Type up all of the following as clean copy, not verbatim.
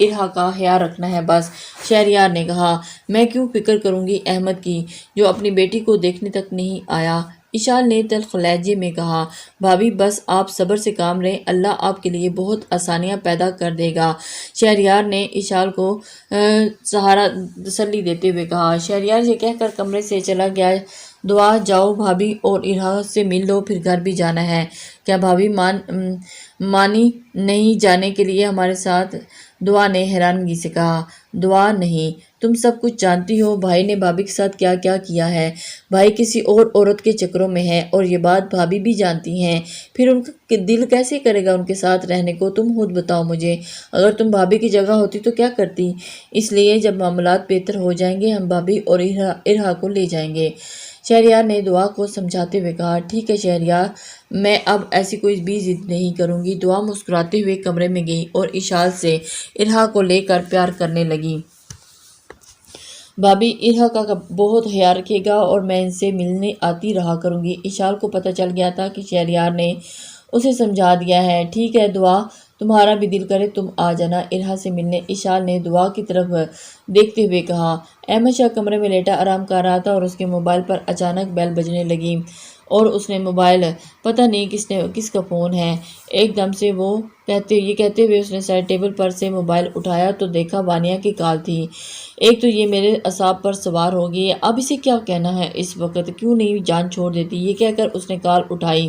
ارہا کا خیال رکھنا ہے بس۔ شہریار نے کہا میں کیوں فکر کروں گی احمد کی جو اپنی بیٹی کو دیکھنے تک نہیں آیا۔ اشال نے تلخ لہجے میں کہا بھابی بس آپ صبر سے کام لیں، اللہ آپ کے لیے بہت آسانیاں پیدا کر دے گا۔ شہریار نے اشال کو سہارا تسلی دیتے ہوئے کہا۔ شہریار یہ کہہ کر کمرے سے چلا گیا دعا جاؤ بھابی اور ارہا سے مل لو، پھر گھر بھی جانا ہے۔ کیا بھابی مانی نہیں جانے کے لیے ہمارے ساتھ؟ دعا نے حیرانگی سے کہا۔ دعا نہیں، تم سب کچھ جانتی ہو بھائی نے بھابی کے ساتھ کیا کیا کیا ہے۔ بھائی کسی اور عورت کے چکروں میں ہے اور یہ بات بھابی بھی جانتی ہیں، پھر ان کا دل کیسے کرے گا ان کے ساتھ رہنے کو؟ تم خود بتاؤ مجھے، اگر تم بھابی کی جگہ ہوتی تو کیا کرتی؟ اس لیے جب معاملات بہتر ہو جائیں گے ہم بھابی اور ارہا کو لے جائیں گے۔ شہریار نے دعا کو سمجھاتے ہوئے کہا ٹھیک ہے شہریار، میں اب ایسی کوئی بھی ضد نہیں کروں گی۔ دعا مسکراتے ہوئے کمرے میں گئی اور اشال سے ارہا کو لے کر پیار کرنے لگی۔ بھابی ارہا کا بہت خیال رکھے گا اور میں ان سے ملنے آتی رہا کروں گی۔ اشال کو پتہ چل گیا تھا کہ شہریار نے اسے سمجھا دیا ہے۔ ٹھیک ہے دعا، تمہارا بھی دل کرے تم آ جانا ارہا سے ملنے۔ اشال نے دعا کی طرف دیکھتے ہوئے کہا۔ احمد شاہ کمرے میں لیٹا آرام کر رہا تھا اور اس کے موبائل پر اچانک بیل بجنے لگی اور اس نے موبائل پتہ نہیں کس کا فون ہے، ایک دم سے یہ کہتے ہوئے اس نے سائڈ ٹیبل پر سے موبائل اٹھایا تو دیکھا وانیہ کی کال تھی۔ ایک تو یہ میرے اعصاب پر سوار ہو گئی ہے، اب اسے کیا کہنا ہے اس وقت، کیوں نہیں جان چھوڑ دیتی؟ یہ کہہ کر اس نے کال اٹھائی۔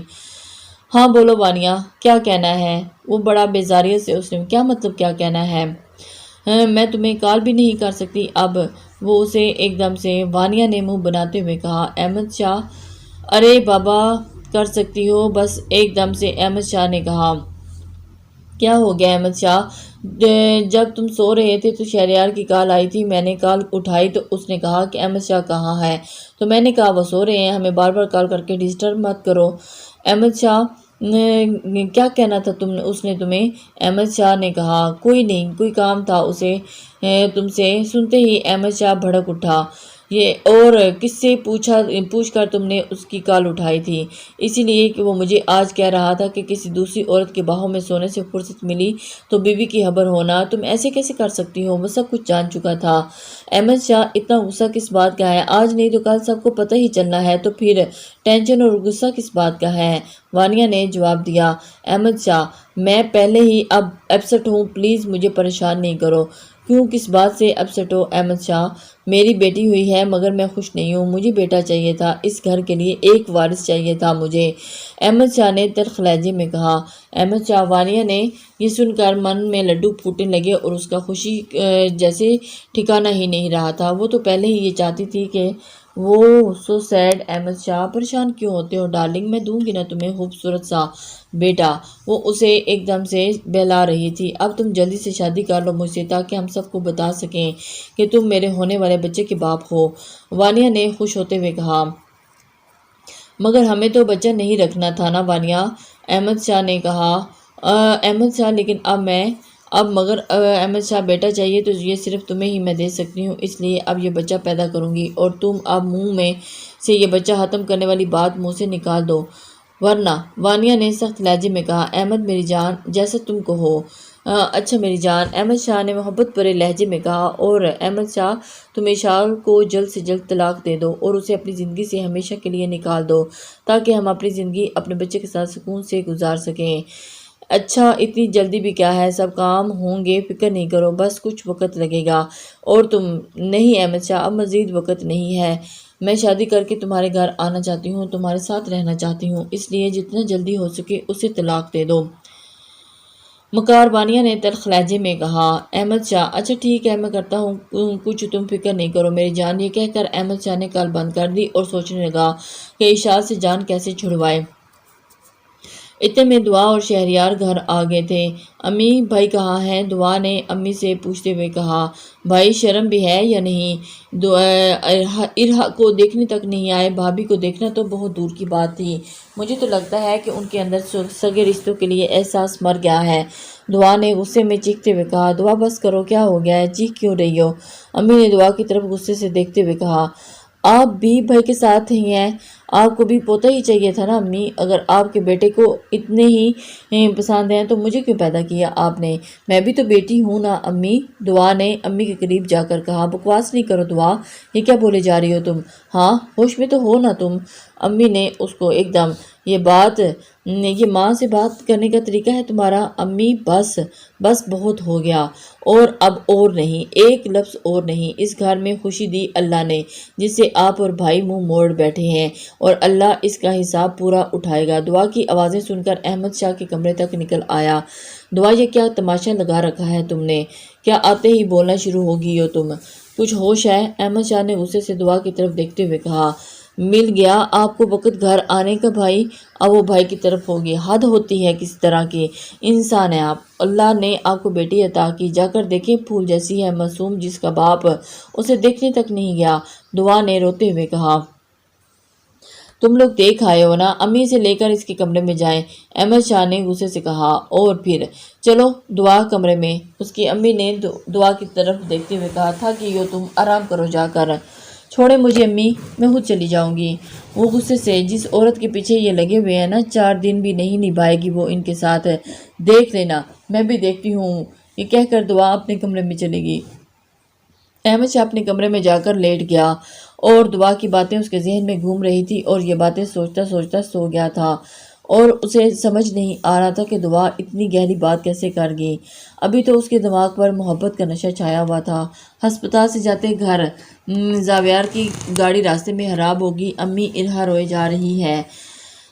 ہاں بولو وانیہ، کیا کہنا ہے؟ وہ بڑا بیزاریت سے اس نے کیا مطلب کیا کہنا ہے؟ میں تمہیں کال بھی نہیں کر سکتی اب؟ وہ اسے ایک دم سے وانیہ نے منہ بناتے ہوئے کہا۔ احمد شاہ، ارے بابا کر سکتی ہو بس، ایک دم سے احمد شاہ نے کہا۔ کیا ہو گیا احمد شاہ؟ جب تم سو رہے تھے تو شہریار کی کال آئی تھی، میں نے کال اٹھائی تو اس نے کہا کہ احمد شاہ کہاں ہے، تو میں نے کہا وہ سو رہے ہیں، ہمیں بار بار کال کر کے ڈسٹرب مت کرو۔ احمد شاہ کیا کہنا تھا اس نے تمہیں؟ احمد شاہ نے کہا کوئی نہیں، کوئی کام تھا اسے تم سے۔ سنتے ہی احمد شاہ بھڑک اٹھا، یہ اور کس سے پوچھ کر تم نے اس کی کال اٹھائی تھی؟ اسی لیے کہ وہ مجھے آج کہہ رہا تھا کہ کسی دوسری عورت کے باہوں میں سونے سے فرصت ملی تو بیوی کی خبر ہونا، تم ایسے کیسے کر سکتی ہو؟ وہ سب کچھ جان چکا تھا۔ احمد شاہ اتنا غصہ کس بات کا ہے؟ آج نہیں تو کل سب کو پتہ ہی چلنا ہے، تو پھر ٹینشن اور غصہ کس بات کا ہے؟ وانیہ نے جواب دیا۔ احمد شاہ، میں پہلے ہی اب اپسٹ ہوں، پلیز مجھے پریشان نہیں کرو۔ کیوں، کس بات سے اپسٹ ہو احمد شاہ؟ میری بیٹی ہوئی ہے مگر میں خوش نہیں ہوں، مجھے بیٹا چاہیے تھا، اس گھر کے لیے ایک وارث چاہیے تھا مجھے، احمد شاہ نے تلخ لہجے میں کہا۔ احمد شاہ، وانیہ نے یہ سن کر من میں لڈو پھوٹنے لگے اور اس کا خوشی جیسے ٹھکانا ہی نہیں رہا تھا۔ وہ تو پہلے ہی یہ چاہتی تھی کہ وہ سو سیڈ۔ احمد شاہ، پریشان کیوں ہوتے ہو ڈارلنگ، میں دوں گی نا تمہیں خوبصورت سا بیٹا۔ وہ اسے ایک دم سے بہلا رہی تھی۔ اب تم جلدی سے شادی کر لو مجھ سے تاکہ ہم سب کو بتا سکیں کہ تم میرے ہونے والے بچے کے باپ ہو، وانیہ نے خوش ہوتے ہوئے کہا۔ مگر ہمیں تو بچہ نہیں رکھنا تھا نا وانیہ، احمد شاہ نے کہا۔ احمد شاہ، لیکن مگر احمد شاہ، بیٹا چاہیے تو یہ صرف تمہیں ہی میں دے سکتی ہوں، اس لیے اب یہ بچہ پیدا کروں گی اور تم اب منہ میں سے یہ بچہ ختم کرنے والی بات منہ سے نکال دو ورنہ، وانیہ نے سخت لہجے میں کہا۔ احمد میری جان، جیسا تم کہو۔ اچھا میری جان، احمد شاہ نے محبت بھرے لہجے میں کہا۔ اور احمد شاہ، تم اشال کو جلد سے جلد طلاق دے دو اور اسے اپنی زندگی سے ہمیشہ کے لیے نکال دو تاکہ ہم اپنی زندگی اپنے بچے کے ساتھ سکون سے گزار سکیں۔ اچھا، اتنی جلدی بھی کیا ہے، سب کام ہوں گے، فکر نہیں کرو، بس کچھ وقت لگے گا۔ اور تم؟ نہیں احمد شاہ، اب مزید وقت نہیں ہے، میں شادی کر کے تمہارے گھر آنا چاہتی ہوں، تمہارے ساتھ رہنا چاہتی ہوں، اس لیے جتنا جلدی ہو سکے اسے طلاق دے دو۔ مکار، وانیہ نے تلخ لہجے میں کہا۔ احمد شاہ، اچھا ٹھیک ہے، میں کرتا ہوں کچھ، تم فکر نہیں کرو میری جان۔ یہ کہہ کر احمد شاہ نے کال بند کر دی اور سوچنے لگا کہ اشال سے جان کیسے چھڑوائے۔ اتنے میں دعا اور شہریار گھر آ گئے تھے۔ امی، بھائی کہاں ہیں؟ دعا نے امی سے پوچھتے ہوئے کہا۔ بھائی شرم بھی ہے یا نہیں، ارہا کو دیکھنے تک نہیں آئے، بھابھی کو دیکھنا تو بہت دور کی بات تھی، مجھے تو لگتا ہے کہ ان کے اندر سگے رشتوں کے لیے احساس مر گیا ہے، دعا نے غصے میں چیختے ہوئے کہا۔ دعا بس کرو، کیا ہو گیا ہے، چیخ کیوں رہی ہو؟ امی نے دعا کی طرف غصے سے دیکھتے ہوئے کہا۔ آپ بھی بھائی کے ساتھ ہی ہیں، آپ کو بھی پوتا ہی چاہیے تھا نا امی، اگر آپ کے بیٹے کو اتنے ہی پسند ہیں تو مجھے کیوں پیدا کیا آپ نے؟ میں بھی تو بیٹی ہوں نا امی۔ دعا نے امی کے قریب جا کر کہا، بکواس نہیں کرو دعا، یہ کیا بولے جا رہی ہو تم؟ ہاں ہوش میں تو ہو نا تم؟ امی نے اس کو ایک دم، یہ ماں سے بات کرنے کا طریقہ ہے تمہارا؟ امی بس بہت ہو گیا، اور اب اور نہیں، ایک لفظ اور نہیں۔ اس گھر میں خوشی دی اللہ نے جس سے آپ اور بھائی منہ موڑ بیٹھے ہیں، اور اللہ اس کا حساب پورا اٹھائے گا۔ دعا کی آوازیں سن کر احمد شاہ کے کمرے تک نکل آیا۔ دعا یہ کیا تماشا لگا رکھا ہے تم نے؟ کیا آتے ہی بولنا شروع ہو گئی ہو تم؟ کچھ ہوش ہے؟ احمد شاہ نے غصے سے دعا کی طرف دیکھتے ہوئے کہا۔ مل گیا آپ کو وقت گھر آنے کا بھائی؟ اب وہ بھائی کی طرف ہوگی، حد ہوتی ہے کس طرح کے انسان ہیں آپ۔ اللہ نے آپ کو بیٹی عطا کی، جا کر دیکھیں، پھول جیسی ہے، معصوم جس کا باپ اسے دیکھنے تک نہیں گیا۔ دعا نے روتے ہوئے کہا، تم لوگ دیکھ آئے ہو نا، امی سے لے کر اس کے کمرے میں جائیں۔ احمد شاہ نے غصے سے کہا، اور پھر چلو دعا کمرے میں۔ اس کی امی نے دعا کی طرف دیکھتے ہوئے کہا، تھک گئی ہو تم، آرام کرو جا کر۔ چھوڑے مجھے امی، میں خود چلی جاؤں گی۔ وہ غصے سے، جس عورت کے پیچھے یہ لگے ہوئے ہیں نا، 4 دن بھی نہیں نبھائے گی وہ ان کے ساتھ، دیکھ لینا، میں بھی دیکھتی ہوں۔ یہ کہہ کر دعا اپنے کمرے میں چلے گی۔ احمد شاہ اپنے کمرے میں جا کر لیٹ گیا، اور دعا کی باتیں اس کے ذہن میں گھوم رہی تھی، اور یہ باتیں سوچتا سوچتا سو گیا تھا، اور اسے سمجھ نہیں آ رہا تھا کہ دعا اتنی گہری بات کیسے کر گئی۔ ابھی تو اس کے دماغ پر محبت کا نشہ چھایا ہوا تھا۔ ہسپتال سے جاتے گھر زاویار کی گاڑی راستے میں خراب ہوگی، امی ارہا روئے جا رہی ہے۔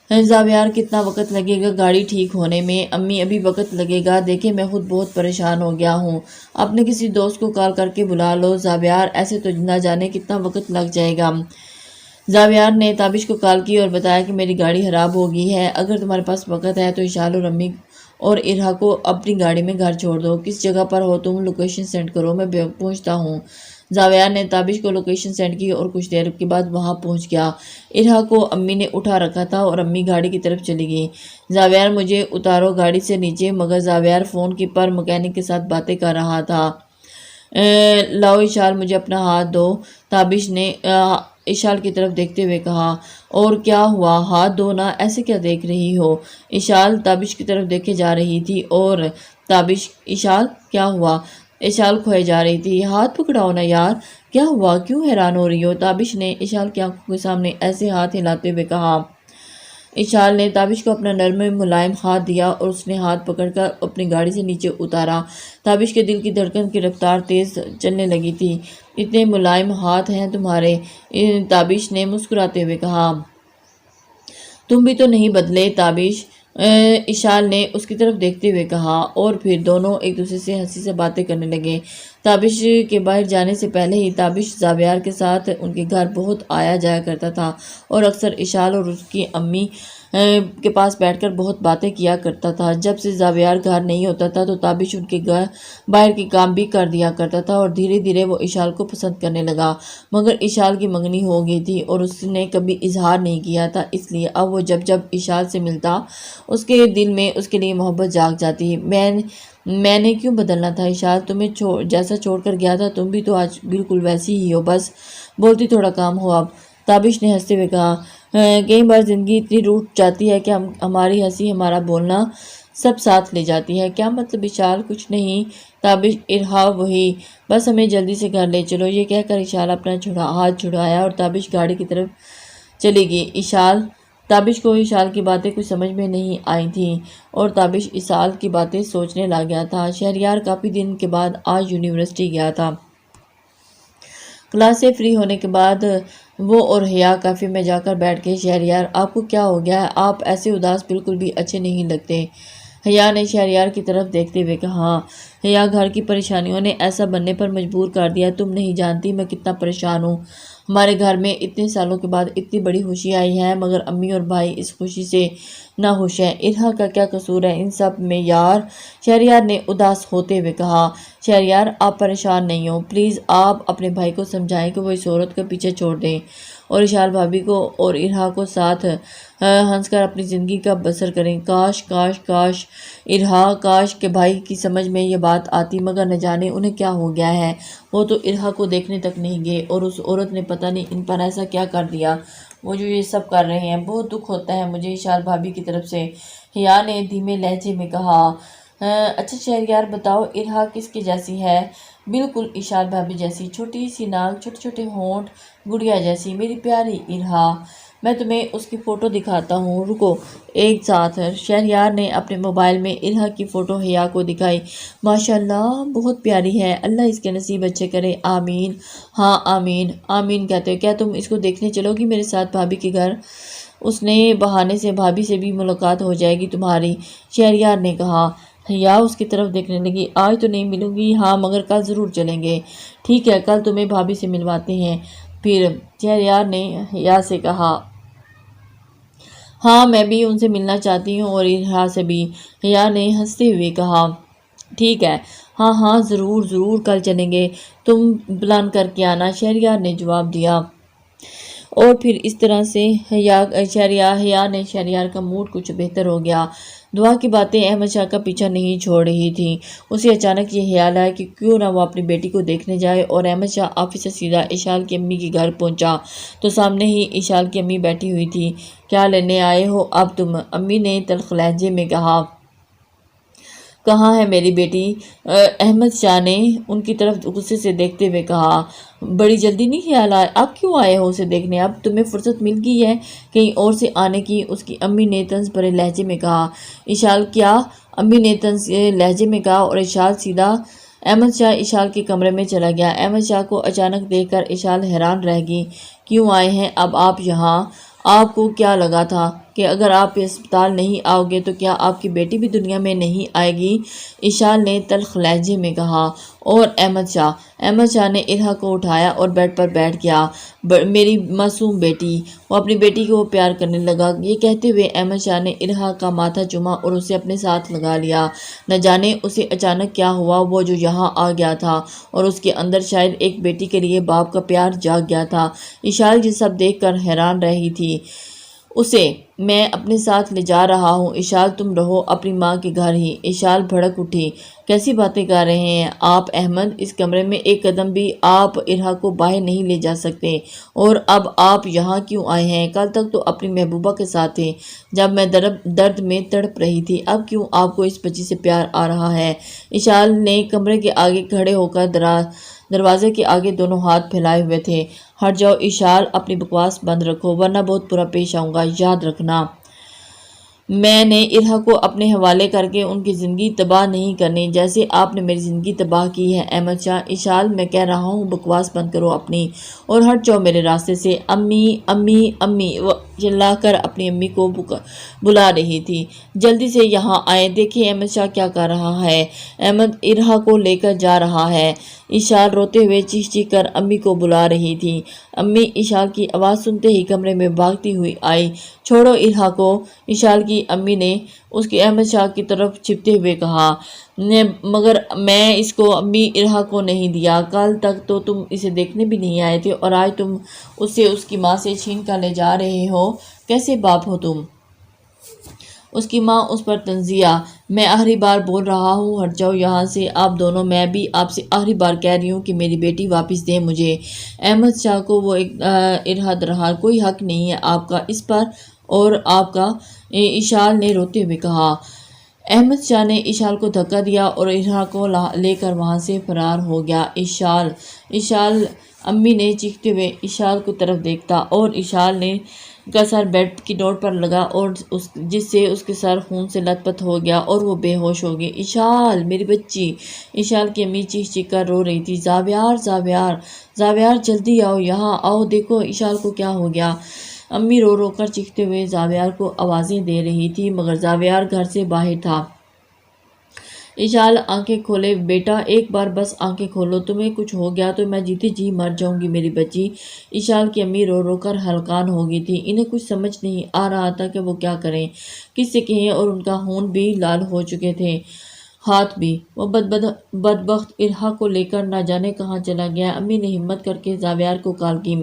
زاویار کتنا وقت لگے گا گاڑی ٹھیک ہونے میں؟ امی ابھی وقت لگے گا، دیکھیں میں خود بہت پریشان ہو گیا ہوں، اپنے کسی دوست کو کال کر کے بلا لو زاویار، ایسے تو نہ جانے کتنا وقت لگ جائے گا۔ زاویار نے تابش کو کال کی اور بتایا کہ میری گاڑی خراب ہو گئی ہے، اگر تمہارے پاس وقت ہے تو اشال اور امی اور ارہا کو اپنی گاڑی میں گھر چھوڑ دو۔ کس جگہ پر ہو تم؟ لوکیشن سینڈ کرو، میں پہنچتا ہوں۔ زاویار نے تابش کو لوکیشن سینڈ کی اور کچھ دیر کے بعد وہاں پہنچ گیا۔ ارہا کو امی نے اٹھا رکھا تھا اور امی گاڑی کی طرف چلی گئی۔ زاویار مجھے اتارو گاڑی سے نیچے، مگر زاویار فون کی پر مکینک کے ساتھ باتیں کر رہا تھا۔ لاؤ اشال، مجھے اپنا ہاتھ دو، تابش نے اشال کی طرف دیکھتے ہوئے کہا۔ اور کیا ہوا؟ ہاتھ دو نا، ایسے کیا دیکھ رہی ہو؟ اشال تابش کی طرف دیکھے جا رہی تھی، اور تابش، اشال کیا ہوا؟ اشال کھوئے جا رہی تھی۔ ہاتھ پکڑاؤ نا یار، کیا ہوا؟ کیوں حیران ہو رہی ہو؟ تابش نے اشال کی آنکھوں کے سامنے ایسے ہاتھ ہلاتے ہوئے کہا۔ اشال نے تابش کو اپنا نرم ملائم ہاتھ دیا اور اس نے ہاتھ پکڑ کر اپنی گاڑی سے نیچے اتارا۔ تابش کے دل کی دھڑکن کی رفتار تیز چلنے لگی تھی۔ اتنے ملائم ہاتھ ہیں تمہارے، تابش نے مسکراتے ہوئے کہا۔ تم بھی تو نہیں بدلے تابش، اشال نے اس کی طرف دیکھتے ہوئے کہا، اور پھر دونوں ایک دوسرے سے ہنسی سے باتیں کرنے لگے۔ تابش کے باہر جانے سے پہلے ہی تابش زاویار کے ساتھ ان کے گھر بہت آیا جایا کرتا تھا، اور اکثر اشال اور اس کی امی کے پاس بیٹھ کر بہت باتیں کیا کرتا تھا۔ جب سے زاویار گھر نہیں ہوتا تھا تو تابش ان کے گھر باہر کے کام بھی کر دیا کرتا تھا، اور دھیرے دھیرے وہ اشال کو پسند کرنے لگا، مگر اشال کی منگنی ہو گئی تھی اور اس نے کبھی اظہار نہیں کیا تھا، اس لیے اب وہ جب اشال سے ملتا اس کے دل میں اس کے لیے محبت جاگ جاتی۔ میں نے کیوں بدلنا تھا اشال؟ تمہیں جیسا چھوڑ کر گیا تھا تم بھی تو آج بالکل ویسی ہی ہو، بس بولتی تھوڑا کام ہو اب، تابش نے ہنستے ہوئے کہا۔ کئی بار زندگی اتنی روٹ جاتی ہے کہ ہماری ہنسی، ہمارا بولنا سب ساتھ لے جاتی ہے۔ کیا مطلب اشال؟ کچھ نہیں تابش، ارہا وہی، بس ہمیں جلدی سے گھر لے چلو۔ یہ کہہ کر اشال اپنا ہاتھ چھڑایا اور تابش گاڑی کی طرف چلی گئی۔ تابش کو اشال کی باتیں کچھ سمجھ میں نہیں آئی تھیں، اور تابش اشال کی باتیں سوچنے لگ گیا تھا۔ شہریار کافی دن کے بعد آج یونیورسٹی گیا تھا۔ کلاس سے فری ہونے کے بعد وہ اور حیا کافی میں جا کر بیٹھ گئے۔ شہریار، آپ کو کیا ہو گیا ہے؟ آپ ایسے اداس بالکل بھی اچھے نہیں لگتے، حیا نے شہریار کی طرف دیکھتے ہوئے کہا۔ حیا، گھر کی پریشانیوں نے ایسا بننے پر مجبور کر دیا، تم نہیں جانتی میں کتنا پریشان ہوں۔ ہمارے گھر میں اتنے سالوں کے بعد اتنی بڑی خوشی آئی ہے، مگر امی اور بھائی اس خوشی سے ناخوش ہیں۔ ارہا کا کیا قصور ہے ان سب میں یار؟ شہریار نے اداس ہوتے ہوئے کہا۔ شہریار، آپ پریشان نہیں ہو، پلیز آپ اپنے بھائی کو سمجھائیں کہ وہ اس عورت کا پیچھے چھوڑ دیں اور اشال بھابھی کو اور ارہا کو ساتھ ہنس کر اپنی زندگی کا بسر کریں۔ کاش ارہا، کاش کہ بھائی کی سمجھ میں یہ بات بات آتی، مگر نہ جانے انہیں کیا ہو گیا ہے، وہ تو ارہا کو دیکھنے تک نہیں گئے اور اس عورت نے پتہ نہیں ان پر ایسا کیا کر دیا وہ جو یہ سب کر رہے ہیں۔ بہت دکھ ہوتا ہے مجھے اشال بھابی کی طرف سے، حیا نے دھیمے لہجے میں کہا۔ اچھا شہریار بتاؤ ارہا کس کی جیسی ہے؟ بالکل اشال بھابی جیسی، چھوٹی سی ناک، چھوٹے چھوٹے ہونٹ، گڑیا جیسی، میری پیاری ارہا۔ میں تمہیں اس کی فوٹو دکھاتا ہوں، رکو۔ ایک ساتھ شہریار نے اپنے موبائل میں ارہا کی فوٹو حیا کو دکھائی۔ ماشاءاللہ بہت پیاری ہے، اللہ اس کے نصیب اچھے کرے، آمین۔ ہاں آمین آمین کہتے ہو، کیا تم اس کو دیکھنے چلو گی میرے ساتھ بھابی کے گھر؟ اس نے بہانے سے بھابی سے بھی ملاقات ہو جائے گی تمہاری، شہریار نے کہا۔ حیا اس کی طرف دیکھنے لگی۔ آج تو نہیں ملوں گی، ہاں مگر کل ضرور چلیں گے۔ ٹھیک ہے، کل تمہیں بھابی سے ملواتے ہیں پھر، شہریار نے حیا سے کہا۔ ہاں میں بھی ان سے ملنا چاہتی ہوں اور ارہا سے بھی، حیا نے ہنستے ہوئے کہا۔ ٹھیک ہے، ہاں ہاں ضرور ضرور کل چلیں گے، تم پلان کر کے آنا، شہریار نے جواب دیا۔ اور پھر اس طرح سے حیا نے شہریار کا موڈ کچھ بہتر ہو گیا۔ دعا کی باتیں احمد شاہ کا پیچھا نہیں چھوڑ رہی تھیں۔ اسے اچانک یہ خیال آیا کہ کیوں نہ وہ اپنی بیٹی کو دیکھنے جائے، اور احمد شاہ آفس سے سیدھا اشال کی امی کے گھر پہنچا تو سامنے ہی اشال کی امی بیٹھی ہوئی تھی۔ کیا لینے آئے ہو اب تم؟ امی نے تلخ لہجے میں کہا۔ کہاں ہے میری بیٹی؟ احمد شاہ نے ان کی طرف غصے سے دیکھتے ہوئے کہا۔ بڑی جلدی نہیں خیال آیا، اب کیوں آئے ہو اسے دیکھنے؟ اب تمہیں فرصت مل گئی ہے کہیں اور سے آنے کی، اس کی امی نے طنز بھرے لہجے میں کہا۔ اشال کیا؟ امی نے طنز لہجے میں کہا اور اشال سیدھا احمد شاہ اشال کے کمرے میں چلا گیا۔ احمد شاہ کو اچانک دیکھ کر اشال حیران رہ گئی۔ کیوں آئے ہیں اب آپ یہاں؟ آپ کو کیا لگا تھا کہ اگر آپ اسپتال نہیں آؤ گے تو کیا آپ کی بیٹی بھی دنیا میں نہیں آئے گی؟ اشال نے تلخ لہجے میں کہا۔ اور احمد شاہ نے ارہا کو اٹھایا اور بیڈ پر بیٹھ گیا۔ میری معصوم بیٹی، وہ اپنی بیٹی کو پیار کرنے لگا۔ یہ کہتے ہوئے احمد شاہ نے ارہا کا ماتھا چوما اور اسے اپنے ساتھ لگا لیا۔ نہ جانے اسے اچانک کیا ہوا، وہ جو یہاں آ گیا تھا اور اس کے اندر شاید ایک بیٹی کے لیے باپ کا پیار جاگ گیا تھا۔ اشال یہ سب دیکھ کر حیران رہی تھی۔ اسے میں اپنے ساتھ لے جا رہا ہوں اشال، تم رہو اپنی ماں کے گھر ہی۔ اشال بھڑک اٹھی۔ کیسی باتیں کر رہے ہیں آپ احمد؟ اس کمرے میں ایک قدم بھی آپ ارہا کو باہر نہیں لے جا سکتے، اور اب آپ یہاں کیوں آئے ہیں؟ کل تک تو اپنی محبوبہ کے ساتھ تھے جب میں درد میں تڑپ رہی تھی، اب کیوں آپ کو اس بچی سے پیار آ رہا ہے؟ اشال نے کمرے کے آگے کھڑے ہو کر دروازے کے آگے دونوں ہاتھ پھیلائے ہوئے تھے۔ ہٹ جاؤ اشال، اپنی بکواس بند رکھو ورنہ بہت برا پیش آؤں گا، یاد رکھنا۔ میں نے ارہا کو اپنے حوالے کر کے ان کی زندگی تباہ نہیں کرنی جیسے آپ نے میری زندگی تباہ کی ہے احمد شاہ۔ اشال میں کہہ رہا ہوں بکواس بند کرو اپنی اور ہٹ جاؤ میرے راستے سے۔ امی امی امی، وہ چلا کر اپنی امی کو بلا رہی تھی۔ جلدی سے یہاں آئیں، دیکھیں احمد شاہ کیا کر رہا ہے۔ احمد ارہا کو لے کر جا رہا ہے۔ اشال روتے ہوئے چیخ چیخ کر امی کو بلا رہی تھی۔ امی اشال کی آواز سنتے ہی کمرے میں بھاگتی ہوئی آئی۔ چھوڑو ارہا کو، اشال کی امی نے اس کے احمد شاہ کی طرف چھپتے ہوئے کہا۔ مگر میں اس کو امی ارہا کو نہیں دیا، کل تک تو تم اسے دیکھنے بھی نہیں آئے تھے اور آج تم اسے اس کی ماں سے چھین کر لے جا رہے ہو، کیسے باپ ہو تم؟ اس کی ماں اس پر طنزیہ۔ میں آخری بار بول رہا ہوں، ہٹ جاؤ یہاں سے آپ دونوں، میں بھی آپ سے آخری بار کہہ رہی ہوں کہ میری بیٹی واپس دیں مجھے۔ احمد شاہ کو وہ ارہا درحال کوئی حق نہیں ہے آپ کا اس پر اور آپ کا، اشال نے روتے ہوئے کہا۔ احمد شاہ نے اشال کو دھکا دیا اور ارہا کو لے کر وہاں سے فرار ہو گیا۔ اشال امی نے چیختے ہوئے اشال کی طرف دیکھا اور اشال کا سر بیڈ کی ڈور پر لگا اور جس سے اس کے سر خون سے لت پت ہو گیا اور وہ بے ہوش ہو گئی۔ اشال میری بچی، اشال کی امی چیخ چیخ کر رو رہی تھی۔ زاویار جلدی آؤ، یہاں آؤ، دیکھو اشال کو کیا ہو گیا۔ امی رو رو کر چیختے ہوئے زاویار کو آوازیں دے رہی تھی مگر زاویار گھر سے باہر تھا۔ اشال آنکھیں کھولے، بیٹا ایک بار بس آنکھیں کھولو، تمہیں کچھ ہو گیا تو میں جیتے جی مر جاؤں گی میری بچی۔ اشال کی امی رو رو کر ہلکان ہو گئی تھی۔ انہیں کچھ سمجھ نہیں آ رہا تھا کہ وہ کیا کریں، کس سے کہیں، اور ان کا خون بھی لال ہو چکے تھے، ہاتھ بھی۔ وہ بدبخت ارہا کو لے کر نہ جانے کہاں چلا گیا۔ امی نے ہمت کر کے زاویار کو کال کی۔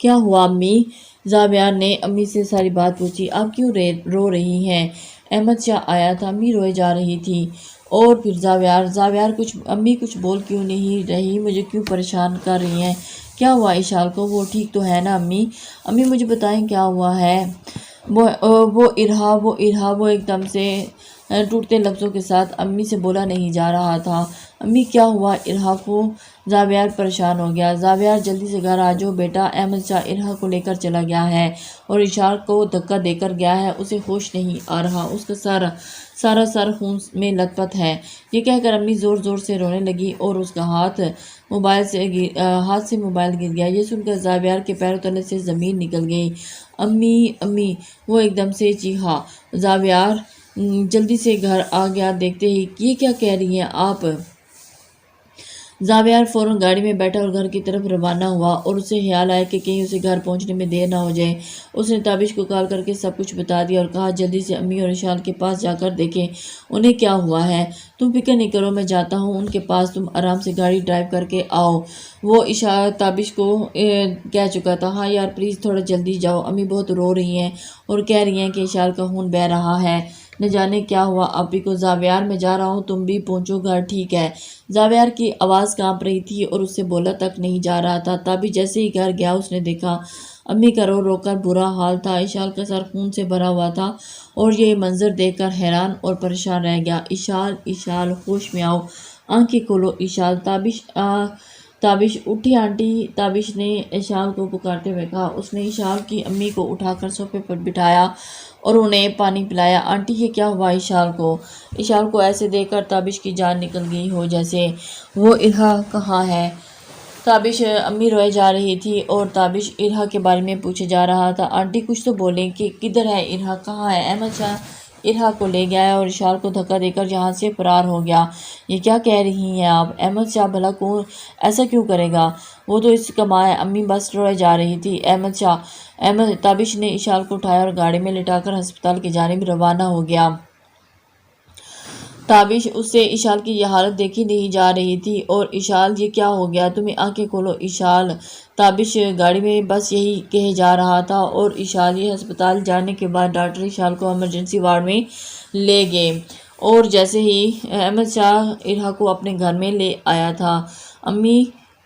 کیا ہوا امی؟ زاویار نے امی سے ساری بات پوچھی۔ آپ کیوں رو رہی ہیں؟ احمد شاہ آیا تھا، امی روئے جا رہی تھی اور پھر زاویار امی کچھ بول کیوں نہیں رہی، مجھے کیوں پریشان کر رہی ہیں، کیا ہوا اشال کو، وہ ٹھیک تو ہے نا امی مجھے بتائیں کیا ہوا ہے۔ وہ ارہا وہ ایک دم سے ٹوٹتے لفظوں کے ساتھ امی سے بولا نہیں جا رہا تھا۔ امی کیا ہوا ارہا کو؟ زاویار پریشان ہو گیا۔ زاویار جلدی سے گھر آ جاؤ بیٹا، احمد شاہ ارہا کو لے کر چلا گیا ہے اور اشال کو دھکا دے کر گیا ہے، اسے ہوش نہیں آ رہا، اس کا سارا سر خون میں لت پت ہے۔ یہ کہہ کر امی زور زور سے رونے لگی اور اس کا ہاتھ سے موبائل گر گیا۔ یہ سن کر زاویار کے پیروں تلے سے زمین نکل گئی۔ امی وہ ایک دم سے چیخا۔ زاویار جلدی سے گھر آ گیا، دیکھتے ہی یہ کیا کہہ رہی ہیں آپ؟ زاویار فوراً گاڑی میں بیٹھا اور گھر کی طرف روانہ ہوا اور اسے خیال آیا کہ کہیں اسے گھر پہنچنے میں دیر نہ ہو جائے۔ اس نے تابش کو کال کر کے سب کچھ بتا دیا اور کہا جلدی سے امی اور اشال کے پاس جا کر دیکھیں انہیں کیا ہوا ہے۔ تم فکر نہیں کرو، میں جاتا ہوں ان کے پاس، تم آرام سے گاڑی ڈرائیو کر کے آؤ۔ وہ تابش کو کہہ چکا تھا ہاں یار پلیز تھوڑا جلدی جاؤ، امی بہت رو رہی ہیں اور کہہ رہی ہیں کہ اشال کا خون بہہ رہا ہے، نہ جانے کیا ہوا آپی کو۔ زاویار میں جا رہا ہوں، تم بھی پہنچو گھر، ٹھیک ہے؟ زاویار کی آواز کانپ رہی تھی اور اس سے بولا تک نہیں جا رہا تھا۔ تابش جیسے ہی گھر گیا اس نے دیکھا امی کا رو رو کر برا حال تھا، اشال کا سر خون سے بھرا ہوا تھا اور یہ منظر دیکھ کر حیران اور پریشان رہ گیا۔ اشال ہوش میں آؤ، آنکھیں کھولو اشال۔ تابش اٹھی آنٹی، تابش نے اشال کو پکارتے ہوئے کہا۔ اس نے اشال کی امی کو اٹھا کر صوفے پر بٹھایا اور انہیں پانی پلایا۔ آنٹی یہ کیا ہوا اشال کو ایسے دیکھ کر تابش کی جان نکل گئی ہو جیسے۔ وہ ارہا کہاں ہے؟ تابش امی روئے جا رہی تھی اور تابش ارہا کے بارے میں پوچھے جا رہا تھا۔ آنٹی کچھ تو بولیں کہ کدھر ہے ارہا، کہاں ہے؟ احمد شاہ ارہا کو لے گیا ہے اور اشال کو دھکا دے کر یہاں سے فرار ہو گیا۔ یہ کیا کہہ رہی ہیں آپ؟ احمد شاہ بھلا ایسا کیوں کرے گا؟ وہ تو اس کا ماں ہے۔ امی بس روئے جا رہی تھی۔ تابش نے اشال کو اٹھایا اور گاڑی میں لٹا کر ہسپتال کی جانب روانہ ہو گیا۔ تابش اس سے اشال کی یہ حالت دیکھی نہیں جا رہی تھی اور اشال یہ کیا ہو گیا تمہیں، آنکھیں کھولو اشال۔ تابش گاڑی میں بس یہی کہے جا رہا تھا اور اشال یہ ہسپتال جانے کے بعد ڈاکٹر اشال کو ایمرجنسی وارڈ میں لے گئے اور جیسے ہی احمد شاہ ارہا کو اپنے گھر میں لے آیا تھا۔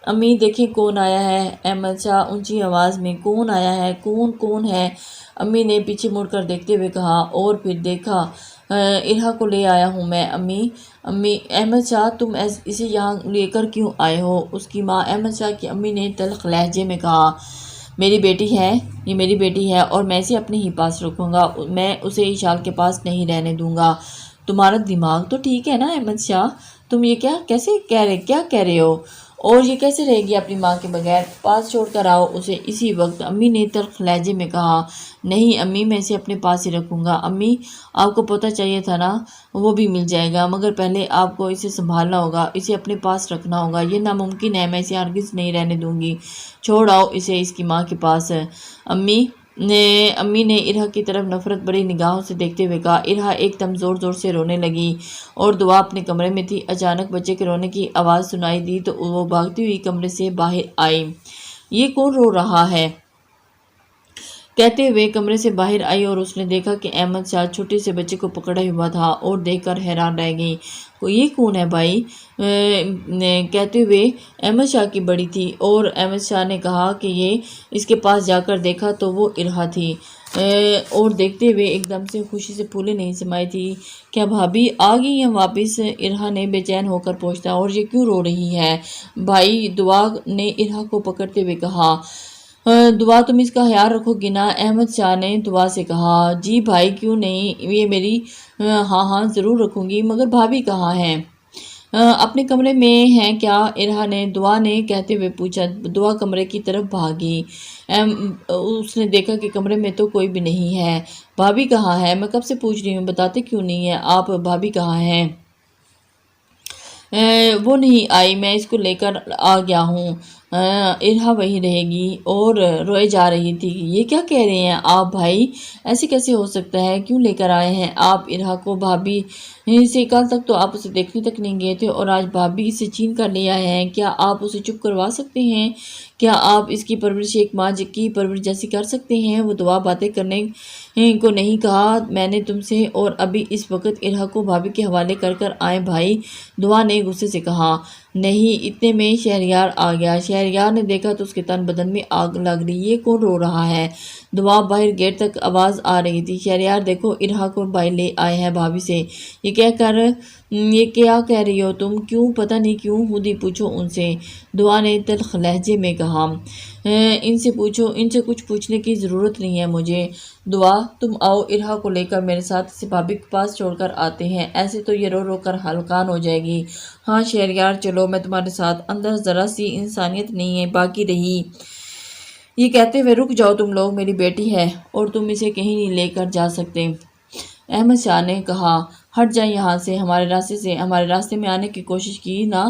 امی دیکھیں کون آیا ہے؟ احمد شاہ اونچی آواز میں، کون آیا ہے؟ کون ہے؟ امی نے پیچھے مڑ کر دیکھتے ہوئے کہا اور پھر دیکھا ارہا کو لے آیا ہوں میں امی۔ احمد شاہ تم اسے یہاں لے کر کیوں آئے ہو؟ اس کی ماں احمد شاہ کی امی نے تلخ لہجے میں کہا میری بیٹی ہے، یہ میری بیٹی ہے اور میں اسے اپنے ہی پاس رکھوں گا، میں اسے اشال کے پاس نہیں رہنے دوں گا۔ تمہارا دماغ تو ٹھیک ہے نا احمد شاہ؟ تم یہ کیا کہہ رہے ہو؟ اور یہ کیسے رہے گی اپنی ماں کے بغیر؟ پاس چھوڑ کر آؤ اسے اسی وقت، امی نے تلخ لہجے میں کہا۔ نہیں امی، میں اسے اپنے پاس ہی رکھوں گا۔ امی آپ کو پتہ چاہیے تھا نا، وہ بھی مل جائے گا، مگر پہلے آپ کو اسے سنبھالنا ہوگا، اسے اپنے پاس رکھنا ہوگا۔ یہ ناممکن ہے، میں اسے ہرگز نہیں رہنے دوں گی، چھوڑ آؤ اسے اس کی ماں کے پاس۔ امی نے ارہا کی طرف نفرت بھری نگاہوں سے دیکھتے ہوئے کہا۔ ارہا ایک دم زور زور سے رونے لگی اور دعا اپنے کمرے میں تھی۔ اچانک بچے کے رونے کی آواز سنائی دی تو وہ بھاگتی ہوئی کمرے سے باہر آئی۔ یہ کون رو رہا ہے؟ کہتے ہوئے کمرے سے باہر آئی اور اس نے دیکھا کہ احمد شاہ چھوٹے سے بچے کو پکڑا ہوا تھا اور دیکھ کر حیران رہ گئی۔ یہ کون ہے بھائی؟ کہتے ہوئے احمد شاہ کی بڑی تھی اور احمد شاہ نے کہا کہ یہ اس کے پاس جا کر دیکھا تو وہ ارہا تھی اور دیکھتے ہوئے ایک دم سے خوشی سے پھولیں نہیں سمائی تھی۔ کیا بھابھی آ گئی ہیں واپس؟ ارہا نے بے چین ہو کر پوچھا۔ اور یہ کیوں رو رہی ہے بھائی؟ دعا نے ارہا کو پکڑتے ہوئے کہا۔ دعا تم اس کا خیال رکھو گی نا؟ احمد شاہ نے دعا سے کہا۔ جی بھائی کیوں نہیں، یہ میری ہاں ضرور رکھوں گی، مگر بھابھی کہاں ہیں؟ اپنے کمرے میں ہیں کیا؟ ارہا نے دعا نے کہتے ہوئے پوچھا۔ دعا کمرے کی طرف بھاگی۔ اس نے دیکھا کہ کمرے میں تو کوئی بھی نہیں ہے۔ بھابھی کہاں ہے؟ میں کب سے پوچھ رہی ہوں، بتاتے کیوں نہیں ہیں آپ؟ بھابھی کہاں ہیں؟ وہ نہیں آئی، میں اس کو لے کر آ گیا ہوں، ارہا وہی رہے گی۔ اور روئے جا رہی تھی۔ یہ کیا کہہ رہے ہیں آپ بھائی؟ ایسے کیسے ہو سکتا ہے؟ کیوں لے کر آئے ہیں آپ ارہا کو؟ بھابھی سے کل تک تو آپ اسے دیکھنے تک نہیں گئے تھے اور آج بھابھی اسے چھین کر لے آئے ہیں۔ کیا آپ اسے چپ کروا سکتے ہیں؟ کیا آپ اس کی پرورش ایک ماں کی پرورش جیسی کر سکتے ہیں؟ وہ دعا باتیں کرنے کو نہیں کہا میں نے تم سے، اور ابھی اس وقت ارہا کو بھابھی کے حوالے کر آئے بھائی؟ دعا نے غصے سے کہا۔ نہیں، اتنے میں شہریار آ گیا۔ شہریار نے دیکھا تو اس کے تن بدن میں آگ لگ رہی۔ یہ کون رو رہا ہے؟ دعا باہر گیٹ تک آواز آ رہی تھی۔ شہریار دیکھو، ارہا کو بھائی لے آئے ہیں بھابھی سے۔ یہ کہہ کر یہ کیا کہہ رہی ہو تم؟ کیوں؟ پتہ نہیں کیوں، خود ہی پوچھو ان سے، دعا نے تلخ لہجے میں کہا۔ ان سے پوچھو، ان سے کچھ پوچھنے کی ضرورت نہیں ہے مجھے۔ دعا تم آؤ، ارہا کو لے کر میرے ساتھ اسے بھابھی کے پاس چھوڑ کر آتے ہیں، ایسے تو یہ رو رو کر ہلکان ہو جائے گی۔ ہاں شہریار چلو، میں تمہارے ساتھ۔ اندر ذرا سی انسانیت نہیں ہے باقی رہی۔ یہ کہتے ہوئے رک جاؤ تم لوگ، میری بیٹی ہے اور تم اسے کہیں نہیں لے کر جا سکتے۔ احمد شاہ نے کہا، ہٹ جائیں یہاں سے، ہمارے راستے سے، ہمارے راستے میں آنے کی کوشش کی نہ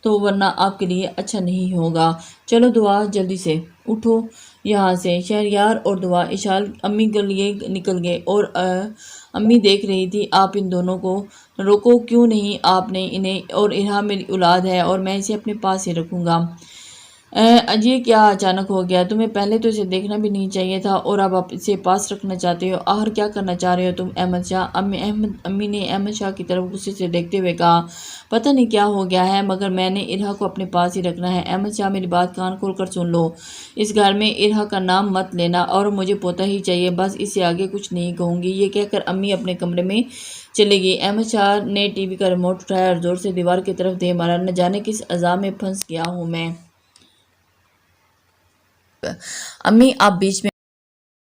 تو ورنہ آپ کے لیے اچھا نہیں ہوگا۔ چلو دعا، جلدی سے اٹھو یہاں سے۔ شہریار اور دعا اشال امی کے لیے نکل گئے اور امی دیکھ رہی تھی، آپ ان دونوں کو روکو کیوں نہیں آپ نے انہیں؟ اور ارہا میری اولاد ہے اور میں اسے اپنے پاس ہی رکھوں گا۔ یہ کیا اچانک ہو گیا؟ تمہیں پہلے تو اسے دیکھنا بھی نہیں چاہیے تھا اور اب آپ اسے پاس رکھنا چاہتے ہو؟ آخر کیا کرنا چاہ رہے ہو تم احمد شاہ؟ امی نے احمد شاہ کی طرف غصے سے دیکھتے ہوئے کہا، پتہ نہیں کیا ہو گیا ہے مگر میں نے ارہا کو اپنے پاس ہی رکھنا ہے۔ احمد شاہ میری بات کان کھول کر سن لو، اس گھر میں ارہا کا نام مت لینا اور مجھے پوتا ہی چاہیے، بس اس سے آگے کچھ نہیں کہوں گی۔ یہ کہہ کر امی اپنے کمرے میں چلے گئی۔ احمد شاہ نے ٹی وی کا ریموٹ اٹھایا اور زور سے دیوار کی طرف دے مارا۔ نہ جانے کس عذاب میں پھنس گیا ہوں میں۔ امی آپ بیچ میں